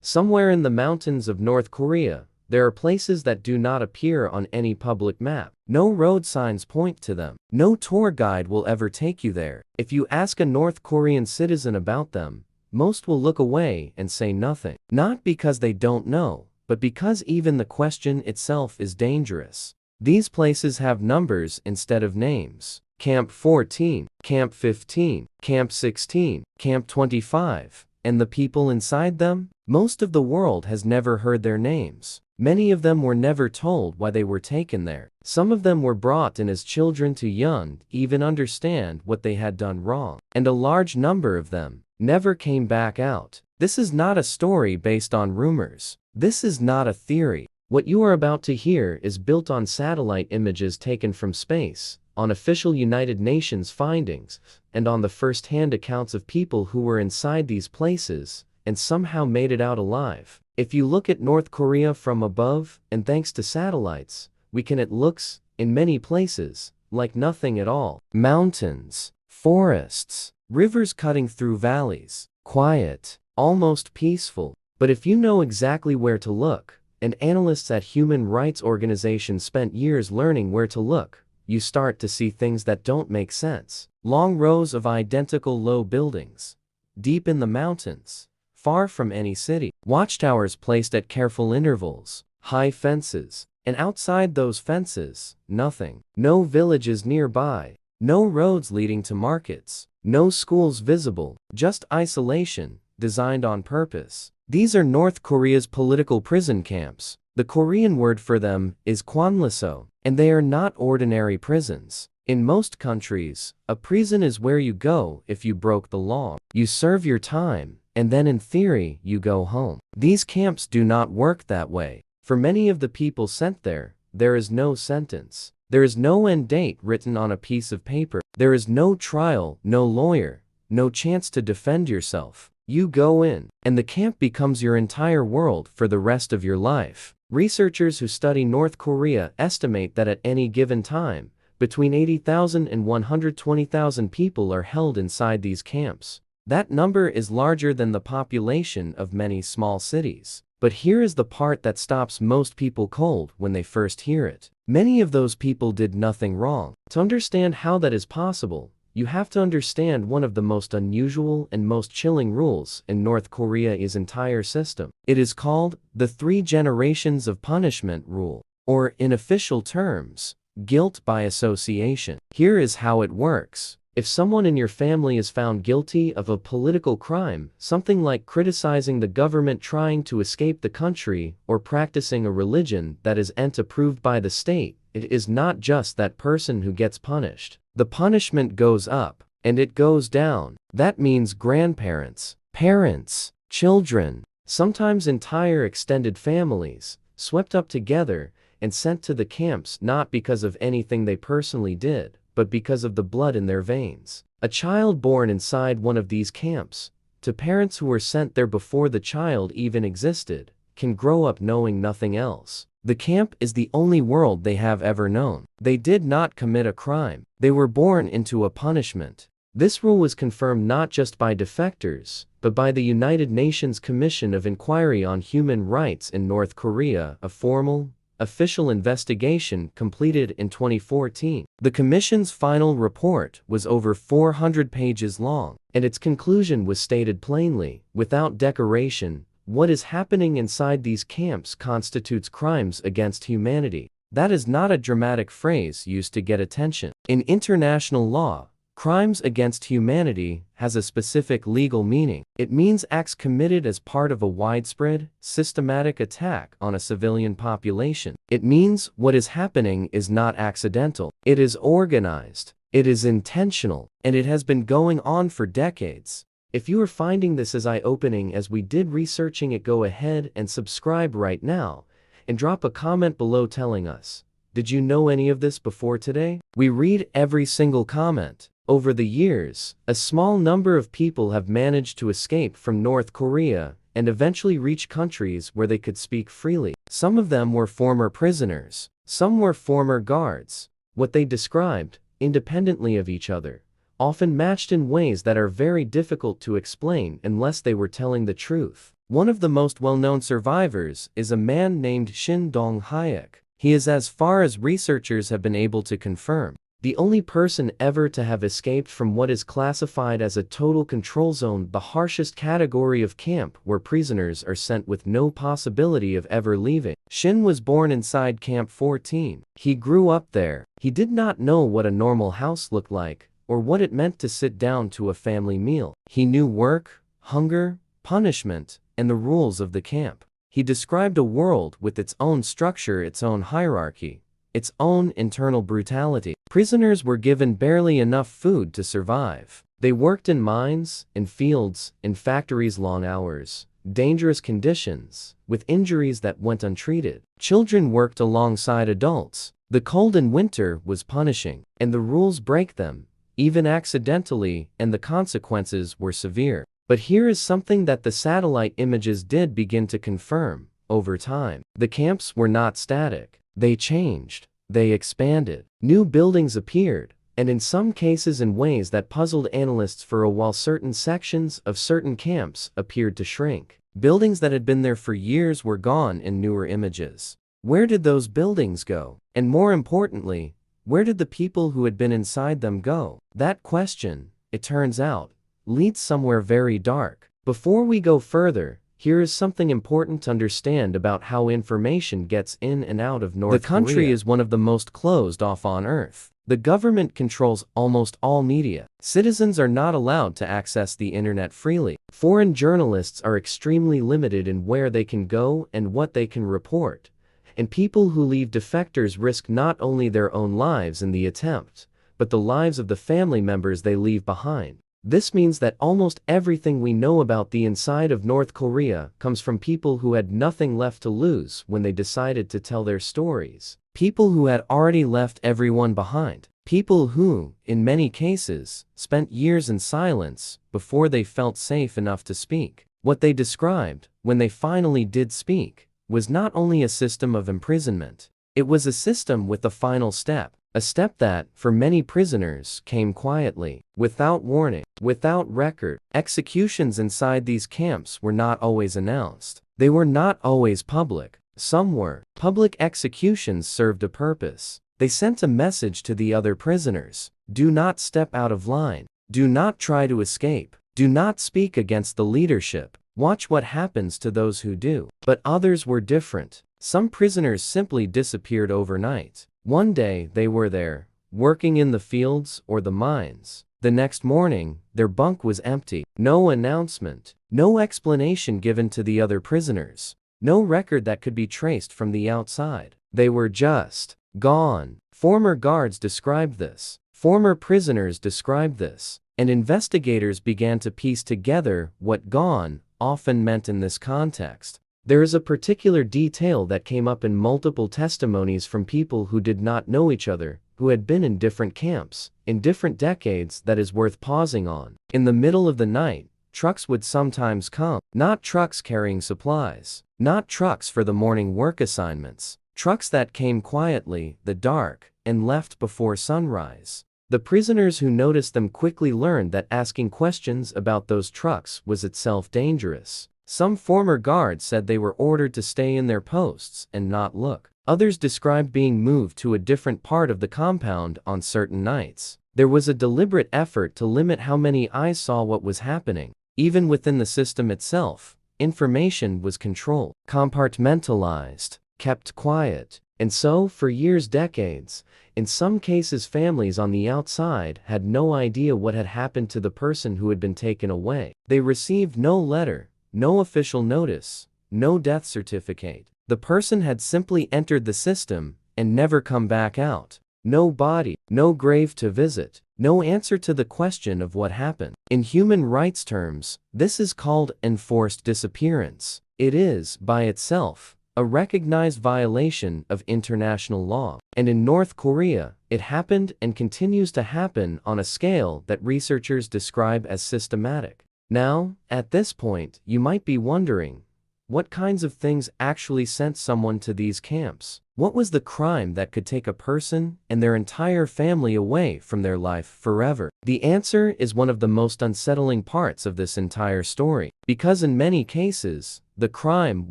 Somewhere in the mountains of North Korea, there are places that do not appear on any public map. No road signs point to them. No tour guide will ever take you there. If you ask a North Korean citizen about them, most will look away and say nothing. Not because they don't know, but because even the question itself is dangerous. These places have numbers instead of names. Camp 14, Camp 15, Camp 16, Camp 25. And the people inside them? Most of the world has never heard their names. Many of them were never told why they were taken there. Some of them were brought in as children too young to even understand what they had done wrong. And a large number of them never came back out. This is not a story based on rumors. This is not a theory. What you are about to hear is built on satellite images taken from space, on official United Nations findings, and on the first-hand accounts of people who were inside these places and somehow made it out alive. If you look at North Korea from above, and thanks to satellites, it looks, in many places, like nothing at all. Mountains, forests, rivers cutting through valleys, quiet, almost peaceful. But if you know exactly where to look, and analysts at human rights organizations spent years learning where to look, you start to see things that don't make sense. Long rows of identical low buildings, deep in the mountains, far from any city. Watchtowers placed at careful intervals, high fences, and outside those fences, nothing. No villages nearby, no roads leading to markets, no schools visible, just isolation, designed on purpose. These are North Korea's political prison camps. The Korean word for them is kwanliso, and they are not ordinary prisons. In most countries, a prison is where you go if you broke the law. You serve your time, and then in theory, you go home. These camps do not work that way. For many of the people sent there, there is no sentence. There is no end date written on a piece of paper. There is no trial, no lawyer, no chance to defend yourself. You go in, and the camp becomes your entire world for the rest of your life. Researchers who study North Korea estimate that at any given time, between 80,000 and 120,000 people are held inside these camps. That number is larger than the population of many small cities. But here is the part that stops most people cold when they first hear it. Many of those people did nothing wrong. To understand how that is possible, you have to understand one of the most unusual and most chilling rules in North Korea's entire system. It is called the 3 generations of punishment rule, or in official terms, guilt by association. Here is how it works. If someone in your family is found guilty of a political crime, something like criticizing the government trying to escape the country or practicing a religion that isn't approved by the state, it is not just that person who gets punished. The punishment goes up, and it goes down. That means grandparents, parents, children, sometimes entire extended families, swept up together and sent to the camps not because of anything they personally did, but because of the blood in their veins. A child born inside one of these camps, to parents who were sent there before the child even existed, can grow up knowing nothing else. The camp is the only world they have ever known. They did not commit a crime. They were born into a punishment. This rule was confirmed not just by defectors, but by the United Nations Commission of Inquiry on Human Rights in North Korea, a formal, official investigation completed in 2014. The Commission's final report was over 400 pages long, and its conclusion was stated plainly, without decoration, what is happening inside these camps constitutes crimes against humanity. That is not a dramatic phrase used to get attention. In international law, crimes against humanity has a specific legal meaning. It means acts committed as part of a widespread, systematic attack on a civilian population. It means what is happening is not accidental. It is organized. It is intentional. And it has been going on for decades. If you are finding this as eye-opening as we did researching it, go ahead and subscribe right now, and drop a comment below telling us, did you know any of this before today? We read every single comment. Over the years, a small number of people have managed to escape from North Korea and eventually reach countries where they could speak freely. Some of them were former prisoners. Some were former guards. What they described, independently of each other, often matched in ways that are very difficult to explain unless they were telling the truth. One of the most well-known survivors is a man named Shin Dong-hyuk. He is, as far as researchers have been able to confirm, the only person ever to have escaped from what is classified as a total control zone, the harshest category of camp where prisoners are sent with no possibility of ever leaving. Shin was born inside Camp 14. He grew up there. He did not know what a normal house looked like, or what it meant to sit down to a family meal. He knew work, hunger, punishment, and the rules of the camp. He described a world with its own structure, its own hierarchy, its own internal brutality. Prisoners were given barely enough food to survive. They worked in mines, in fields, in factories, long hours, dangerous conditions, with injuries that went untreated. Children worked alongside adults. The cold in winter was punishing, and the rules break them, even accidentally, and the consequences were severe. But here is something that the satellite images did begin to confirm. Over time, the camps were not static. They changed. They expanded. New buildings appeared, and in some cases in ways that puzzled analysts for a while. Certain sections of certain camps appeared to shrink. Buildings that had been there for years were gone in newer images. Where did those buildings go? And more importantly, where did the people who had been inside them go? That question, it turns out, leads somewhere very dark. Before we go further, here is something important to understand about how information gets in and out of North Korea. The country is one of the most closed off on Earth. The government controls almost all media. Citizens are not allowed to access the internet freely. Foreign journalists are extremely limited in where they can go and what they can report. And people who leave defectors risk not only their own lives in the attempt, but the lives of the family members they leave behind. This means that almost everything we know about the inside of North Korea comes from people who had nothing left to lose when they decided to tell their stories. People who had already left everyone behind. People who, in many cases, spent years in silence before they felt safe enough to speak. What they described, when they finally did speak, was not only a system of imprisonment. It was a system with a final step. A step that, for many prisoners, came quietly, without warning, without record. Executions inside these camps were not always announced. They were not always public. Some were. Public executions served a purpose. They sent a message to the other prisoners. Do not step out of line. Do not try to escape. Do not speak against the leadership. Watch what happens to those who do. But others were different. Some prisoners simply disappeared overnight. One day they were there, working in the fields or the mines. The next morning, their bunk was empty. No announcement, no explanation given to the other prisoners, no record that could be traced from the outside. They were just gone. Former guards described this. Former prisoners described this. And investigators began to piece together what gone often meant in this context. There is a particular detail that came up in multiple testimonies from people who did not know each other, who had been in different camps, in different decades, that is worth pausing on. In the middle of the night, trucks would sometimes come. Not trucks carrying supplies. Not trucks for the morning work assignments. Trucks that came quietly, the dark, and left before sunrise. The prisoners who noticed them quickly learned that asking questions about those trucks was itself dangerous. Some former guards said they were ordered to stay in their posts and not look. Others described being moved to a different part of the compound on certain nights. There was a deliberate effort to limit how many eyes saw what was happening. Even within the system itself, information was controlled, compartmentalized, kept quiet. And so, for years, decades, in some cases families on the outside had no idea what had happened to the person who had been taken away. They received no letter, no official notice, no death certificate. The person had simply entered the system and never come back out. No body, no grave to visit, no answer to the question of what happened. In human rights terms, this is called enforced disappearance. It is, by itself, a recognized violation of international law. And in North Korea, it happened and continues to happen on a scale that researchers describe as systematic. Now, at this point, you might be wondering, What kinds of things actually sent someone to these camps? What was the crime that could take a person and their entire family away from their life forever? The answer is one of the most unsettling parts of this entire story, because in many cases, the crime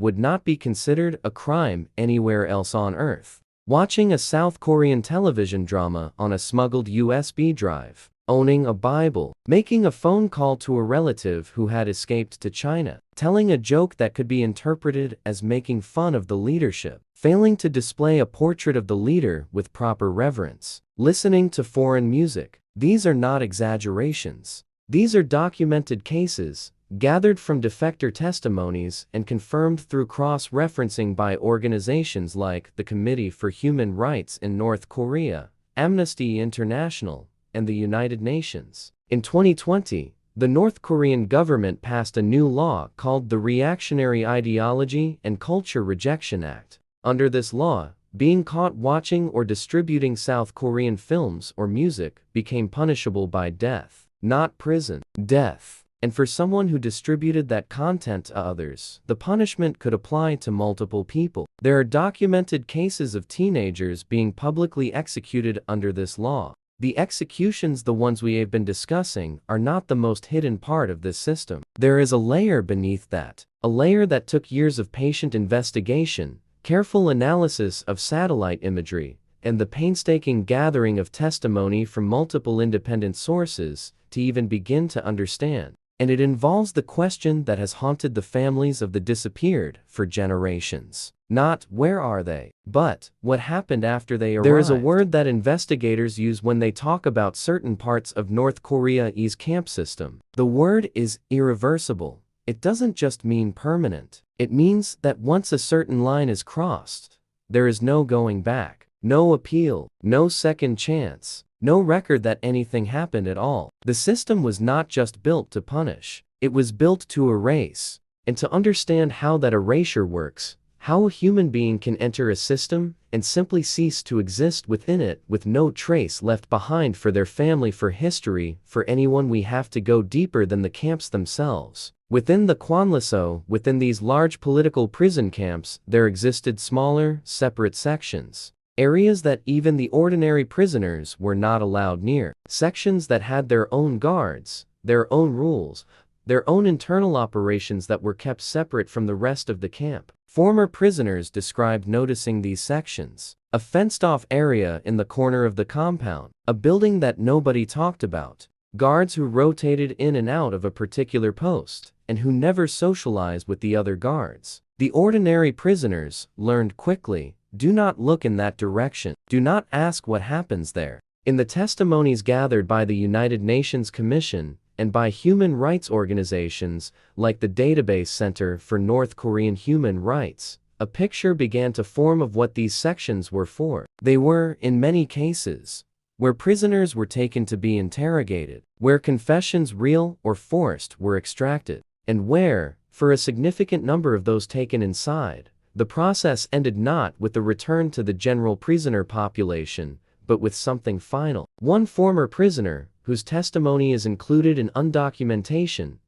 would not be considered a crime anywhere else on Earth. Watching a South Korean television drama on a smuggled USB drive, owning a Bible, making a phone call to a relative who had escaped to China, telling a joke that could be interpreted as making fun of the leadership, failing to display a portrait of the leader with proper reverence, listening to foreign music. These are not exaggerations. These are documented cases, gathered from defector testimonies and confirmed through cross-referencing by organizations like the Committee for Human Rights in North Korea, Amnesty International, and the United Nations. In 2020, the North Korean government passed a new law called the Reactionary Ideology and Culture Rejection Act. Under this law, being caught watching or distributing South Korean films or music became punishable by death, not prison, death. And for someone who distributed that content to others, the punishment could apply to multiple people. There are documented cases of teenagers being publicly executed under this law. The executions, the ones we have been discussing, are not the most hidden part of this system. There is a layer beneath that, a layer that took years of patient investigation, careful analysis of satellite imagery, and the painstaking gathering of testimony from multiple independent sources to even begin to understand. And it involves the question that has haunted the families of the disappeared for generations. Not, where are they? But, what happened after they arrived? There is a word that investigators use when they talk about certain parts of North Korea's camp system. The word is irreversible. It doesn't just mean permanent. It means that once a certain line is crossed, there is no going back, no appeal, no second chance. No record that anything happened at all. The system was not just built to punish, it was built to erase. And to understand how that erasure works, how a human being can enter a system and simply cease to exist within it with no trace left behind for their family, for history, for anyone, we have to go deeper than the camps themselves. Within the Kwanlaso, within these large political prison camps, there existed smaller, separate sections. Areas that even the ordinary prisoners were not allowed near. Sections that had their own guards, their own rules, their own internal operations that were kept separate from the rest of the camp. Former prisoners described noticing these sections. A fenced-off area in the corner of the compound. A building that nobody talked about. Guards who rotated in and out of a particular post, and who never socialized with the other guards. The ordinary prisoners learned quickly, do not look in that direction. Do not ask what happens there. In the testimonies gathered by the United Nations Commission and by human rights organizations like the Database Center for North Korean Human Rights, a picture began to form of what these sections were for. They were, in many cases, where prisoners were taken to be interrogated, where confessions, real or forced, were extracted, and where, for a significant number of those taken inside, the process ended not with the return to the general prisoner population, but with something final. One former prisoner, whose testimony is included in undocumentation,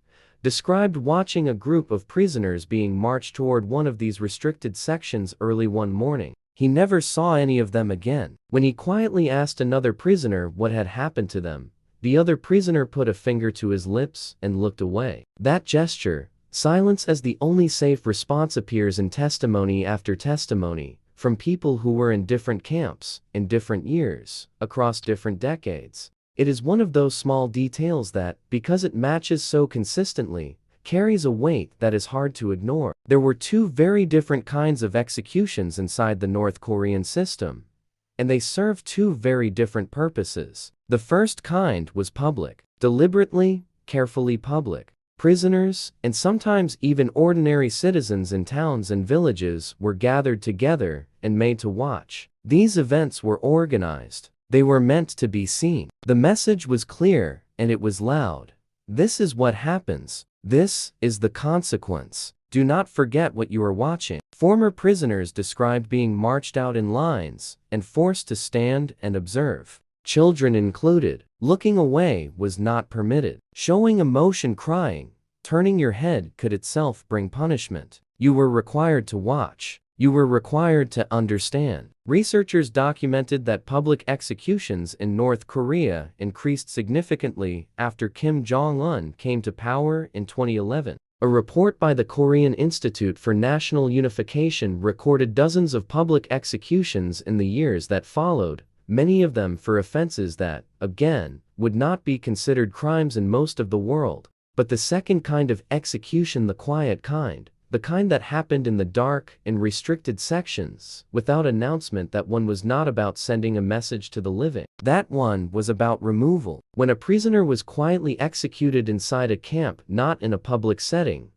described watching a group of prisoners being marched toward one of these restricted sections early one morning. He never saw any of them again. When he quietly asked another prisoner what had happened to them, the other prisoner put a finger to his lips and looked away. That gesture, silence as the only safe response, appears in testimony after testimony, from people who were in different camps, in different years, across different decades. It is one of those small details that, because it matches so consistently, carries a weight that is hard to ignore. There were two very different kinds of executions inside the North Korean system, and they served two very different purposes. The first kind was public, deliberately, carefully public. Prisoners, and sometimes even ordinary citizens in towns and villages, were gathered together and made to watch. These events were organized. They were meant to be seen. The message was clear, and it was loud. This is what happens. This is the consequence. Do not forget what you are watching. Former prisoners described being marched out in lines and forced to stand and observe. Children included. Looking away was not permitted. Showing emotion, crying, turning your head could itself bring punishment. You were required to watch. You were required to understand. Researchers documented that public executions in North Korea increased significantly after Kim Jong-un came to power in 2011. A report by the Korean Institute for National Unification recorded dozens of public executions in the years that followed, many of them for offenses that, again, would not be considered crimes in most of the world. But the second kind of execution, the quiet kind, the kind that happened in the dark, in restricted sections, without announcement, that one was not about sending a message to the living. That one was about removal. When a prisoner was quietly executed inside a camp, not in a public setting,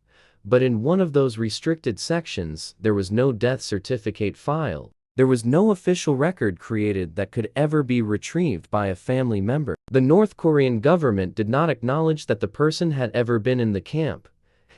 but in one of those restricted sections, there was no death certificate filed. There was no official record created that could ever be retrieved by a family member. The North Korean government did not acknowledge that the person had ever been in the camp.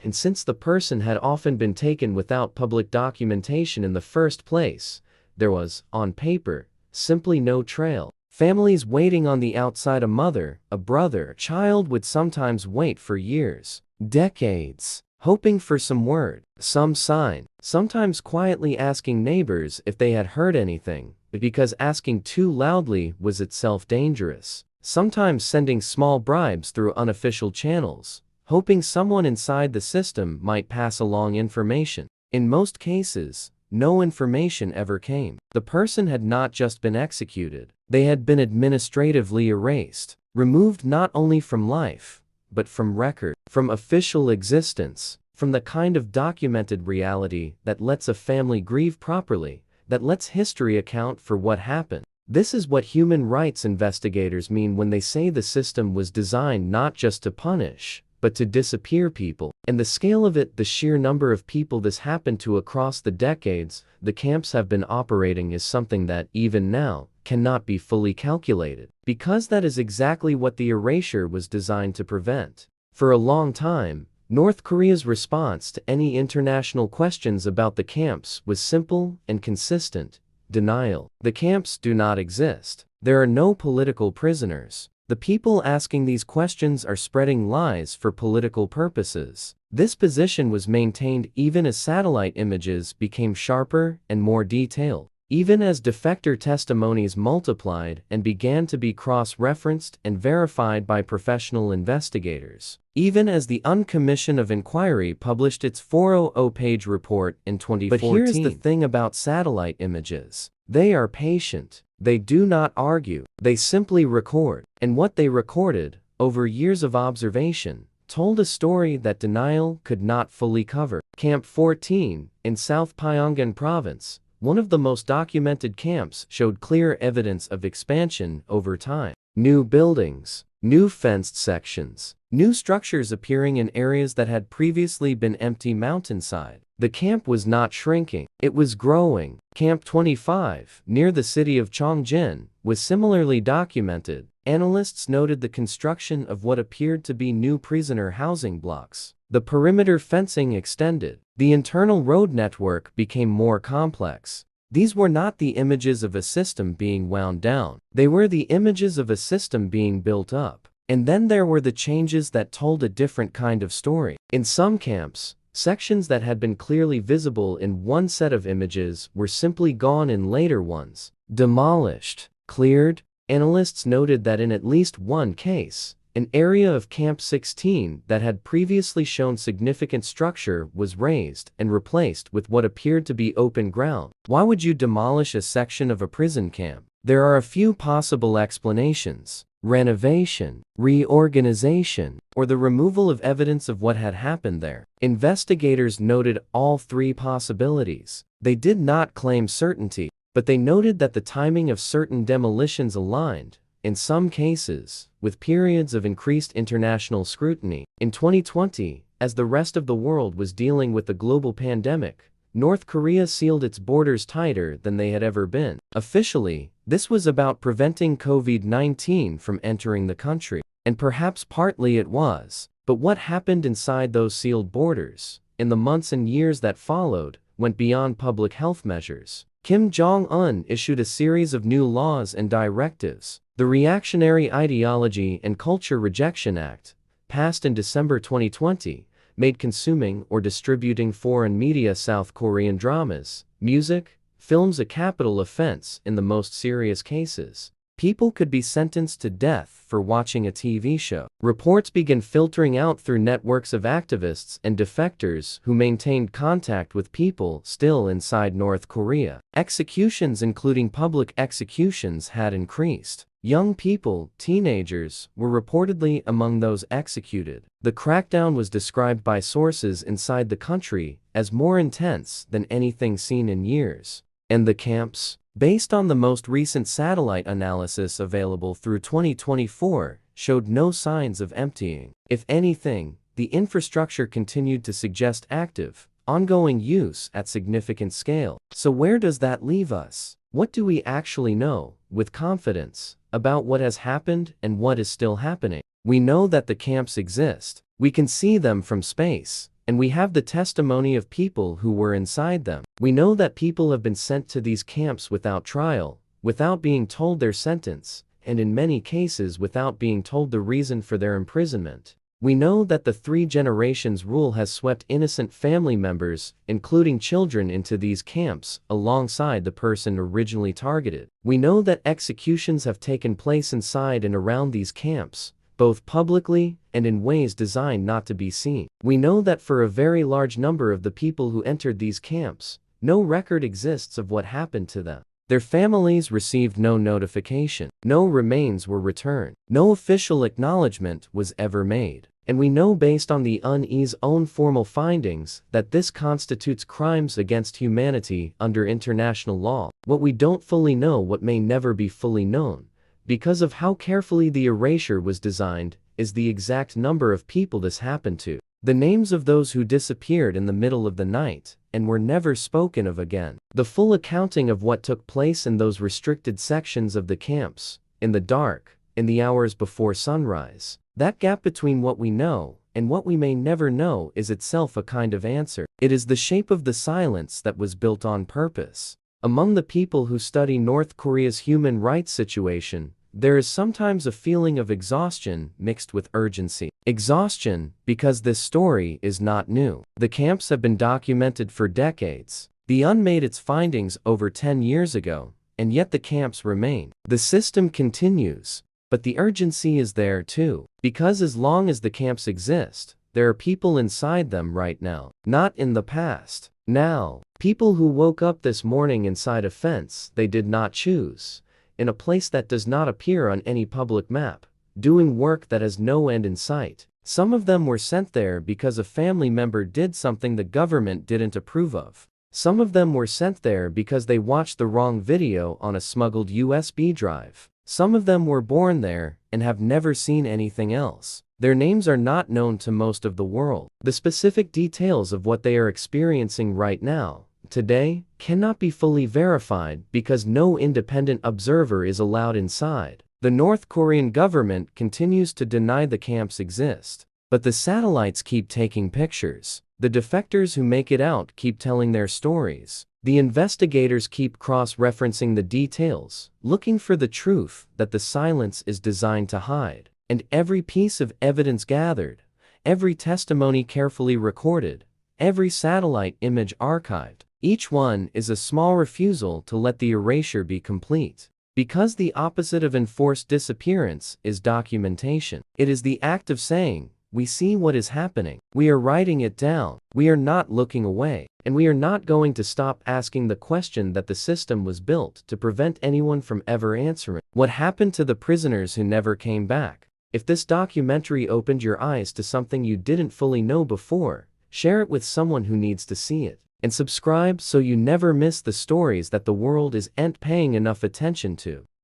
And since the person had often been taken without public documentation in the first place, there was, on paper, simply no trail. Families waiting on the outside, a mother, a brother, a child would sometimes wait for years, decades, hoping for some word, some sign, sometimes quietly asking neighbors if they had heard anything, because asking too loudly was itself dangerous, sometimes sending small bribes through unofficial channels, hoping someone inside the system might pass along information. In most cases, no information ever came. The person had not just been executed, they had been administratively erased, removed not only from life, but from record, from official existence, from the kind of documented reality that lets a family grieve properly, that lets history account for what happened. This is what human rights investigators mean when they say the system was designed not just to punish, but to disappear people. And the scale of it, the sheer number of people this happened to across the decades the camps have been operating, is something that, even now, cannot be fully calculated. Because that is exactly what the erasure was designed to prevent. For a long time, North Korea's response to any international questions about the camps was simple and consistent: denial. The camps do not exist. There are no political prisoners. The people asking these questions are spreading lies for political purposes. This position was maintained even as satellite images became sharper and more detailed, even as defector testimonies multiplied and began to be cross-referenced and verified by professional investigators, even as the Uncommission of Inquiry published its 400-page report in 2014. But here's the thing about satellite images: they are patient. They do not argue, they simply record. And what they recorded, over years of observation, told a story that denial could not fully cover. Camp 14, in South Pyongan Province, one of the most documented camps, showed clear evidence of expansion over time. New buildings, new fenced sections, new structures appearing in areas that had previously been empty mountainside. The camp was not shrinking, it was growing. Camp 25, near the city of Chongjin, was similarly documented. Analysts noted the construction of what appeared to be new prisoner housing blocks. The perimeter fencing extended. The internal road network became more complex. These were not the images of a system being wound down. They were the images of a system being built up. And then there were the changes that told a different kind of story. In some camps, sections that had been clearly visible in one set of images were simply gone in later ones. Demolished, cleared. Analysts noted that in at least one case, an area of Camp 16 that had previously shown significant structure was razed and replaced with what appeared to be open ground. Why would you demolish a section of a prison camp? There are a few possible explanations: renovation, reorganization, or the removal of evidence of what had happened there. Investigators noted all three possibilities. They did not claim certainty, but they noted that the timing of certain demolitions aligned, in some cases, with periods of increased international scrutiny. In 2020, as the rest of the world was dealing with the global pandemic, North Korea sealed its borders tighter than they had ever been. Officially, this was about preventing COVID-19 from entering the country. And perhaps partly it was. But what happened inside those sealed borders, in the months and years that followed, went beyond public health measures. Kim Jong-un issued a series of new laws and directives. The Reactionary Ideology and Culture Rejection Act, passed in December 2020, made consuming or distributing foreign media. South Korean dramas, music, films a capital offense in the most serious cases. People could be sentenced to death for watching a TV show. Reports began filtering out through networks of activists and defectors who maintained contact with people still inside North Korea. Executions, including public executions, had increased. Young people, teenagers, were reportedly among those executed. The crackdown was described by sources inside the country as more intense than anything seen in years. And the camps, based on the most recent satellite analysis available through 2024, showed no signs of emptying. If anything, the infrastructure continued to suggest active, ongoing use at significant scale. So where does that leave us? What do we actually know, with confidence, about what has happened and what is still happening? We know that the camps exist. We can see them from space. And we have the testimony of people who were inside them. We know that people have been sent to these camps without trial, without being told their sentence, and in many cases without being told the reason for their imprisonment. We know that the 3 generations rule has swept innocent family members, including children, into these camps alongside the person originally targeted. We know that executions have taken place inside and around these camps, both publicly and in ways designed not to be seen. We know that for a very large number of the people who entered these camps, no record exists of what happened to them. Their families received no notification. No remains were returned. No official acknowledgement was ever made. And we know based on the UNE's own formal findings that this constitutes crimes against humanity under international law. What we don't fully know, what may never be fully known, because of how carefully the erasure was designed, is the exact number of people this happened to. The names of those who disappeared in the middle of the night and were never spoken of again. The full accounting of what took place in those restricted sections of the camps, in the dark, in the hours before sunrise. That gap between what we know and what we may never know is itself a kind of answer. It is the shape of the silence that was built on purpose. Among the people who study North Korea's human rights situation, there is sometimes a feeling of exhaustion mixed with urgency. Exhaustion, because this story is not new. The camps have been documented for decades. The UN made its findings over 10 years ago, and yet the camps remain. The system continues, but the urgency is there too. Because as long as the camps exist, there are people inside them right now. Not in the past. Now. People who woke up this morning inside a fence they did not choose, in a place that does not appear on any public map, doing work that has no end in sight. Some of them were sent there because a family member did something the government didn't approve of. Some of them were sent there because they watched the wrong video on a smuggled USB drive. Some of them were born there and have never seen anything else. Their names are not known to most of the world. The specific details of what they are experiencing right now, today, cannot be fully verified because no independent observer is allowed inside. The North Korean government continues to deny the camps exist. But the satellites keep taking pictures. The defectors who make it out keep telling their stories. The investigators keep cross-referencing the details, looking for the truth that the silence is designed to hide. And every piece of evidence gathered, every testimony carefully recorded, every satellite image archived, each one is a small refusal to let the erasure be complete. Because the opposite of enforced disappearance is documentation. It is the act of saying, we see what is happening, we are writing it down, we are not looking away, and we are not going to stop asking the question that the system was built to prevent anyone from ever answering. What happened to the prisoners who never came back? If this documentary opened your eyes to something you didn't fully know before, share it with someone who needs to see it. And subscribe so you never miss the stories that the world isn't paying enough attention to.